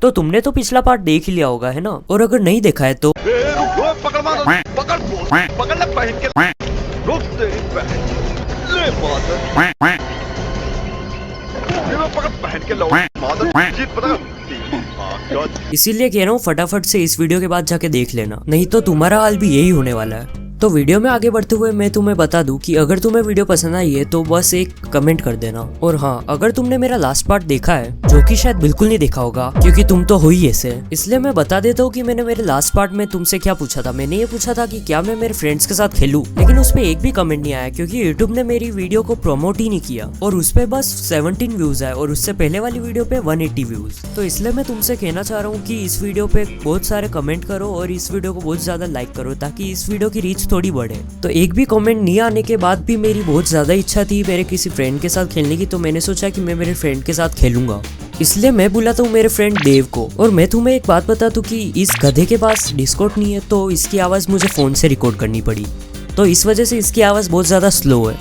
तो तुमने तो पिछला पार्ट देख ही लिया होगा है ना, और अगर नहीं देखा है तो पकड़ मार पकड़ पकड़ ले बहन के रुक तेरी बहन ले मादर ये पकड़ बहन के लो मादर जीत पता इसीलिए कह रहा हूँ फटाफट से इस वीडियो के बाद जाके देख लेना, नहीं तो तुम्हारा हाल भी यही होने वाला है। तो वीडियो में आगे बढ़ते हुए मैं तुम्हें बता दूं कि अगर तुम्हें वीडियो पसंद आई है तो बस एक कमेंट कर देना। और हाँ, अगर तुमने मेरा लास्ट पार्ट देखा है, जो कि शायद बिल्कुल नहीं देखा होगा क्योंकि तुम तो हो ही ऐसे, इसलिए मैं बता देता हूँ कि मैंने मेरे लास्ट पार्ट में तुमसे क्या पूछा था। मैंने ये पूछा था कि क्या मैं मेरे फ्रेंड्स के साथ खेलूं, लेकिन उसपे एक भी कमेंट नहीं आया क्योंकि यूट्यूब ने मेरी वीडियो को प्रमोट ही नहीं किया और उस पे बस 17 व्यूज आए और उससे पहले वाली वीडियो पे 180 व्यूज। तो इसलिए मैं तुमसे कहना चाह रहा हूँ कि इस वीडियो पे बहुत सारे कमेंट करो और इस वीडियो को बहुत ज्यादा लाइक करो ताकि इस वीडियो की रीच थोड़ी बढ़े। तो एक भी कमेंट नहीं आने के बाद भी मेरी बहुत ज्यादा इच्छा थी मेरे किसी फ्रेंड के साथ खेलने की, तो मैंने सोचा कि मैं मेरे फ्रेंड के साथ खेलूंगा। इसलिए मैं बुलाता हूँ मेरे फ्रेंड देव को। और मैं तुम्हें एक बात बता दूं कि इस गधे के पास डिस्कॉर्ड नहीं है, तो इसकी आवाज मुझे फोन से रिकॉर्ड करनी पड़ी, तो इस वजह से इसकी आवाज बहुत ज्यादा स्लो है।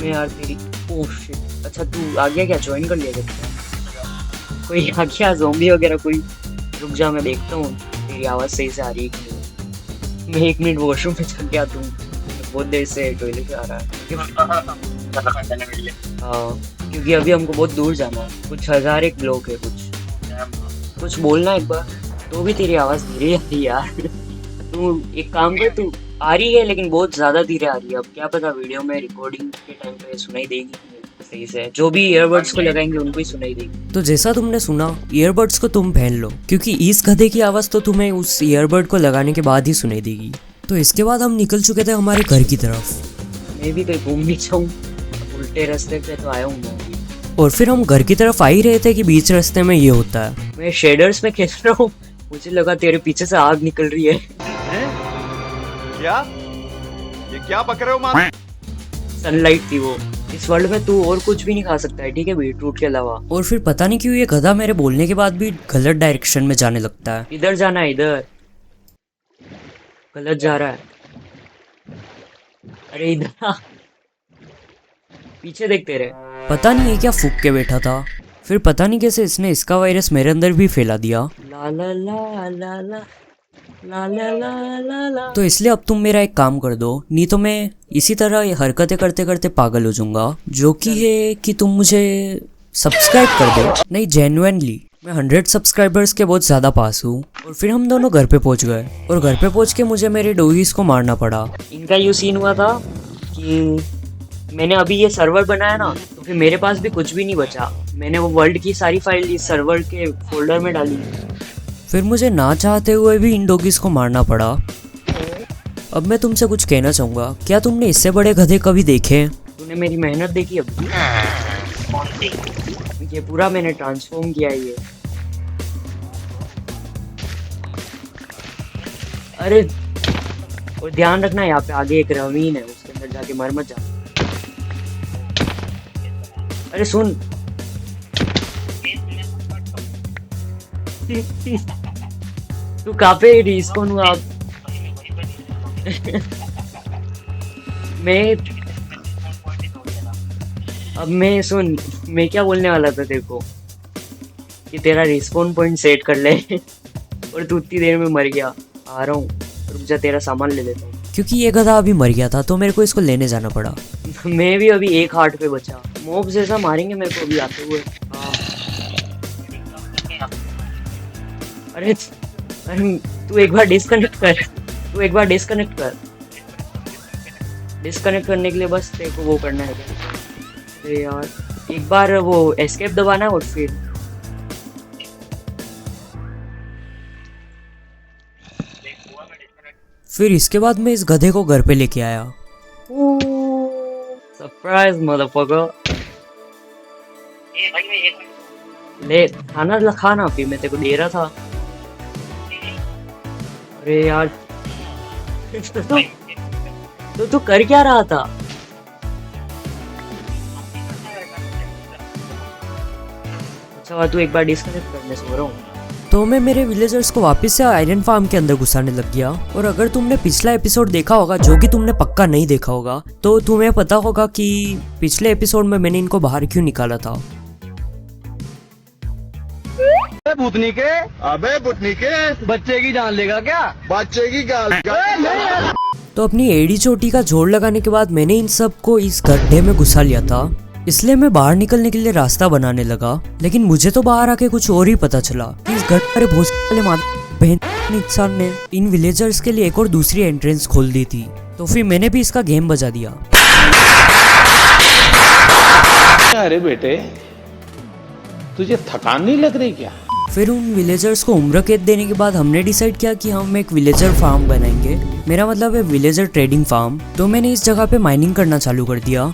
मैं यार तेरी ओह शिट। अच्छा तू आ गया क्या? ज्वाइन कर लिया क्या? कोई आ गया ज़ॉम्बी वगैरह कोई? रुक जा मैं देखता हूँ तेरी आवाज़ सही से आ रही है कि नहीं। मैं 1 मिनट वॉशरूम पे चल गया, तू बहुत देर से टॉयलेट आ रहा है। हाँ क्योंकि अभी हमको बहुत दूर जाना है, कुछ 1000 एक ब्लॉक है। कुछ बोलना एक बार तो भी तेरी आवाज़ धीरे आ रही है यार। तू एक काम कर, तू आ रही है लेकिन बहुत ज़्यादा धीरे आ रही है। अब क्या पता वीडियो में रिकॉर्डिंग के टाइम पे सुनाई देगी सही से, जो भी ईयरबड्स को लगाएंगे उनको ही सुनाई देगी। तो जैसा तुमने सुना, ईयरबड्स को तुम पहन लो क्योंकि इस गधे की आवाज तो तुम्हें उस ईयरबड को लगाने के बाद ही सुनाई देगी। तो इसके बाद हम निकल चुके थे हमारे घर की तरफ। मैं भी कहीं घूम नहीं जाऊँ, उल्टे रास्ते पे तो आया हूँ मैं। और फिर हम घर की तरफ आ ही रहे थे कि बीच रास्ते में ये होता है। मैं शेडर्स में खेल रहा हूँ, मुझे लगा तेरे पीछे से आग निकल रही है। क्या ये क्या बक रहे हो मां? सनलाइट थी वो। इस वर्ल्ड में तू और कुछ भी नहीं खा सकता है, ठीक है, बीटरूट के अलावा। और फिर पता नहीं क्यों ये गधा मेरे बोलने के बाद भी गलत डायरेक्शन में जाने लगता है। इधर जाना है, इधर गलत जा रहा है। अरे इधर आ, पीछे देखते रहे। पता नहीं ये क्या फूक के बैठा था, फिर पता नहीं कैसे इसने इसका वायरस मेरे अंदर भी फैला दिया। ला ला ला ला ला ला ला ला ला ला। तो इसलिए अब तुम मेरा एक काम कर दो, नहीं तो मैं इसी तरह ये हरकतें करते करते पागल हो जाऊंगा, जो कि है कि तुम मुझे सब्सक्राइब कर दो। नहीं जेन्युइनली, मैं 100 सब्सक्राइबर्स के बहुत ज्यादा पास हूँ। और फिर हम दोनों घर पे पहुंच गए और घर पे पहुंच के मुझे मेरे डॉगीज को मारना पड़ा। इनका यूँ सीन हुआ था कि मैंने अभी ये सर्वर बनाया ना, तो फिर मेरे पास भी कुछ भी नहीं बचा। मैंने वो वर्ल्ड की सारी फाइल इस सर्वर के फोल्डर में डाली। फिर मुझे ना चाहते हुए भी इन डॉगीज को मारना पड़ा। अब मैं तुमसे कुछ कहना चाहूँगा, क्या तुमने इससे बड़े गधे कभी देखे? तूने मेरी मेहनत देखी अभी? ये पूरा मैंने ट्रांसफॉर्म किया है ये। अरे और ध्यान रखना, यहाँ पे आगे एक ravine है, उसके अंदर जाके मर मत जा। अरे सुन तू कहाँ पे रिस्पॉन हुआ? मैं सुन, मैं क्या बोलने वाला था तेरे को कि तेरा रिस्पॉन पॉइंट सेट कर ले और तू उतनी देर में मर गया। आ रहा हूँ, रुक जा, तेरा सामान ले लेता हूँ। क्योंकि ये गधा अभी मर गया था तो मेरे को इसको लेने जाना पड़ा। मैं भी अभी एक हार्ट पे बचा। मॉब जैसा मारेंगे मेरे को अभी आते हुए। अरे अरे तू एक बार डिस्कनेक्ट कर, तू एक बार डिस्कनेक्ट कर। डिस्कनेक्ट करने के लिए बस तेरे को वो करना है। अरे यार एक बार वो एस्केप दबाना है और फिर इसके बाद मैं इस गधे को घर पे लेके आया। Surprise motherfucker. ले खाना खाना, फिर मैं तेरे को दे रहा था। अरे यार तू कर क्या रहा था? अच्छा तू एक बार डिस्कनेक्ट करने सो रहा हूँ। तो मैं मेरे विलेजर्स को वापस से आयरन फार्म के अंदर घुसाने लग गया। और अगर तुमने पिछला एपिसोड देखा होगा, जो कि तुमने पक्का नहीं देखा होगा, तो तुम्हें पता होगा कि पिछले एपिसोड में मैंने इनको बाहर क्यों निकाला था। भूतनी के, अबे भूतनी के बच्चे की जान लेगा क्या? बच्चे की गाल तो अपनी एड़ी चोटी का जोड़ लगाने के बाद मैंने इन सब को इस गड्ढे में घुसा लिया था, इसलिए मैं बाहर निकलने के लिए रास्ता बनाने लगा। लेकिन मुझे तो बाहर आके कुछ और ही पता चला कि इस गड्ढे वाले इंसान ने इन विलेजर्स के लिए एक और दूसरी एंट्रेंस खोल दी थी। तो फिर मैंने भी इसका गेम बजा दिया। अरे बेटे, तुझे थकान नहीं लग रही क्या? फिर उन विलेजर्स को उम्र कैद देने के बाद हमने डिसाइड किया कि हम एक विलेजर फार्म बनाएंगे, मेरा मतलब है विलेजर ट्रेडिंग फार्म। तो मैंने इस जगह पे माइनिंग करना चालू कर दिया।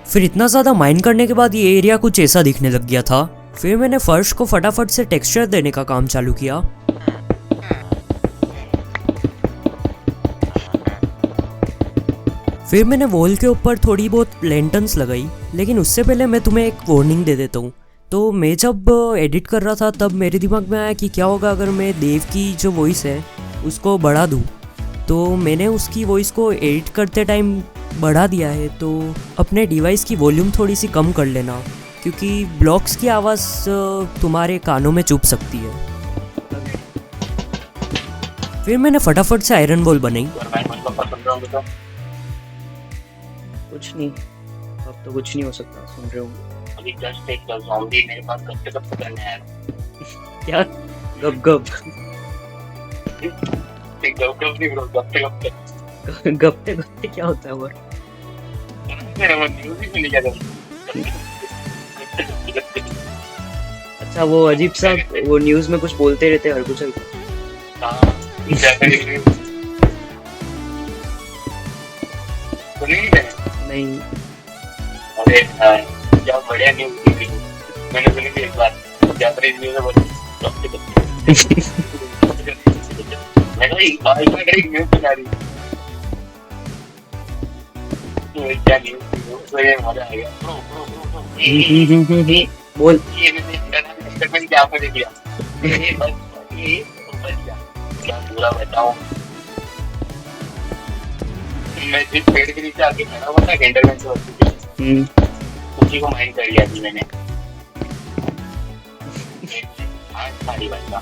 फिर इतना ज़्यादा माइन करने के बाद ये एरिया कुछ ऐसा दिखने लग गया था। फिर मैंने फर्श को फटाफट से टेक्सचर देने का काम चालू किया। फिर मैंने वॉल के ऊपर थोड़ी बहुत लैंटर्न्स लगाई। लेकिन उससे पहले मैं तुम्हें एक वार्निंग दे देता हूँ। तो मैं जब एडिट कर रहा था तब मेरे दिमाग में आया कि क्या होगा अगर मैं देव की जो वॉइस है उसको बढ़ा दूँ। तो मैंने उसकी वॉइस को एडिट करते टाइम बढ़ा दिया है। तो अपने डिवाइस की वॉल्यूम थोड़ी सी कम कर लेना, क्योंकि ब्लॉक्स की आवाज़ तुम्हारे कानों में चुभ सकती है। फिर मैंने फटाफट से आयरन वॉल बनाई। कुछ नहीं, अब तो कुछ नहीं हो सकता, सुन रहे हो। अभी जस्ट एक ज़ॉम्बी मेरे पास कब से करने आया। क्या गप गप एक गप नहीं ब्रो, गप्पे गप्पे गप्पे क्या होता है वो? मेरा मन न्यूज़ ही सुनी जाता अच्छा, वो अजीब सा वो न्यूज़ में कुछ बोलते रहते हैं हर कुछ। हाँ, नहीं, अरे क्या बढ़िया न्यूज़ थी। मैंने सुनी थी एक बार, जापानीज न्यूज़ में मैं कहा एक बार न्यूज़ सुना रही क्या न्यूज़ थी, तो ये मजा आ गया। बोल। ये मैंने क्या आपने किया, ये बस गया क्या पूरा बताऊं। मैं जिस पेड़ के नीचे आके खड़ा हुआ था गेंडरमैन से उसी को माइंड कर लिया थी मैंने। सारी बात का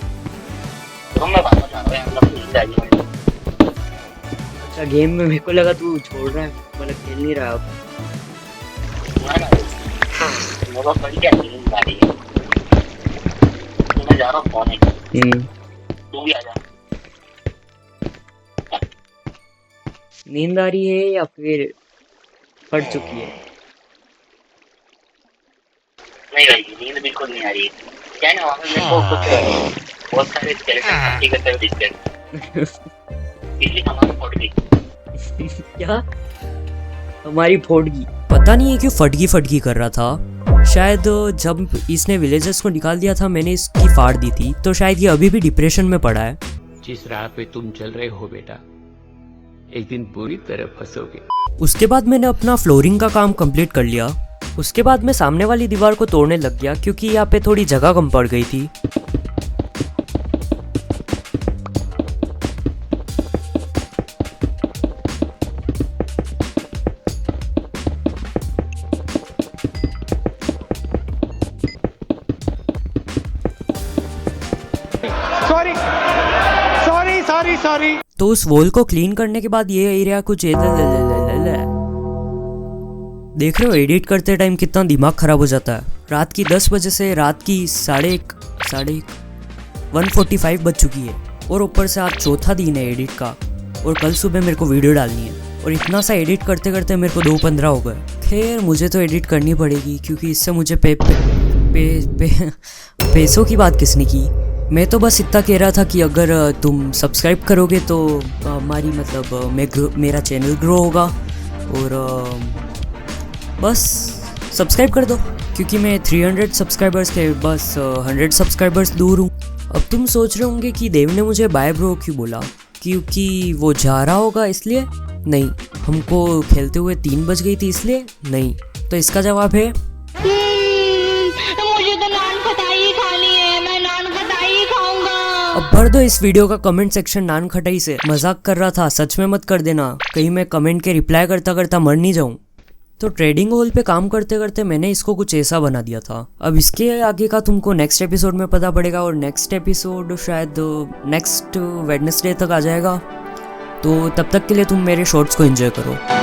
तो मैं वापस आ रहा हूँ। अच्छा, गेम में मेरे को लगा तू छोड़ रहा है, मतलब खेल नहीं रहा अब। मेरे को बड़ी क्या नींद आ रही है, तो मैं जा रहा हूँ सोने। तू भी आ जा। नींद आ रही है या फिर पड़ चुकी है? नहीं भाई, नींद बिल्कुल नहीं आ रही है। क्या है ना, वहाँ मेरे को कुछ बहुत सारे स्केलेटन पार्टी करते हुए दिखते हैं, इसलिए हमारी फट गई। क्या हमारी फोड़गी? पता नहीं है क्यों फटगी कर रहा था। शायद जब इसने विलेजर्स को निकाल दिया था मैंने इसकी फाड़ दी थी, तो शायद ये अभी भी डिप्रेशन में पड़ा है। जिस राह पे तुम चल रहे हो बेटा, एक दिन पूरी तरह फंसोगे। उसके बाद मैंने अपना फ्लोरिंग का काम कंप्लीट कर लिया। उसके बाद मैं सामने वाली दीवार को तोड़ने लग गया, क्योंकि यहाँ पे थोड़ी जगह कम पड़ गई थी। सॉरी। तो उस वॉल को क्लीन करने के बाद ये एरिया कुछ देख रहे हो, एडिट करते टाइम कितना दिमाग खराब हो जाता है। रात की 10 बजे से रात की 1:45 बज चुकी है, और ऊपर से आज चौथा दिन है एडिट का, और कल सुबह मेरे को वीडियो डालनी है, और इतना सा एडिट करते करते मेरे को 2:15 हो गए। खैर मुझे तो एडिट करनी पड़ेगी, क्योंकि इससे मुझे पैसों की बात किसने की। मैं तो बस इतना कह रहा था कि अगर तुम सब्सक्राइब करोगे तो हमारी मतलब मेरा चैनल ग्रो होगा, और बस सब्सक्राइब कर दो, क्योंकि मैं 300 सब्सक्राइबर्स के बस 100 सब्सक्राइबर्स दूर हूँ। अब तुम सोच रहे होंगे कि देव ने मुझे बाय ब्रो क्यों बोला, क्योंकि वो जा रहा होगा इसलिए? नहीं। हमको खेलते हुए 3 बज गई थी इसलिए? नहीं। तो इसका जवाब है मुझे तो नान खटाई खानी है, मैं नान खटाई खाऊंगा। अब भर दो इस वीडियो का कमेंट सेक्शन नान खटाई से। मजाक कर रहा था, सच में मत कर देना, कहीं मैं कमेंट के रिप्लाई करता करता मर नहीं जाऊं। तो ट्रेडिंग हॉल पे काम करते करते मैंने इसको कुछ ऐसा बना दिया था। अब इसके आगे का तुमको नेक्स्ट एपिसोड में पता पड़ेगा, और नेक्स्ट एपिसोड शायद नेक्स्ट वेडनेसडे तक आ जाएगा। तो तब तक के लिए तुम मेरे शॉर्ट्स को एंजॉय करो।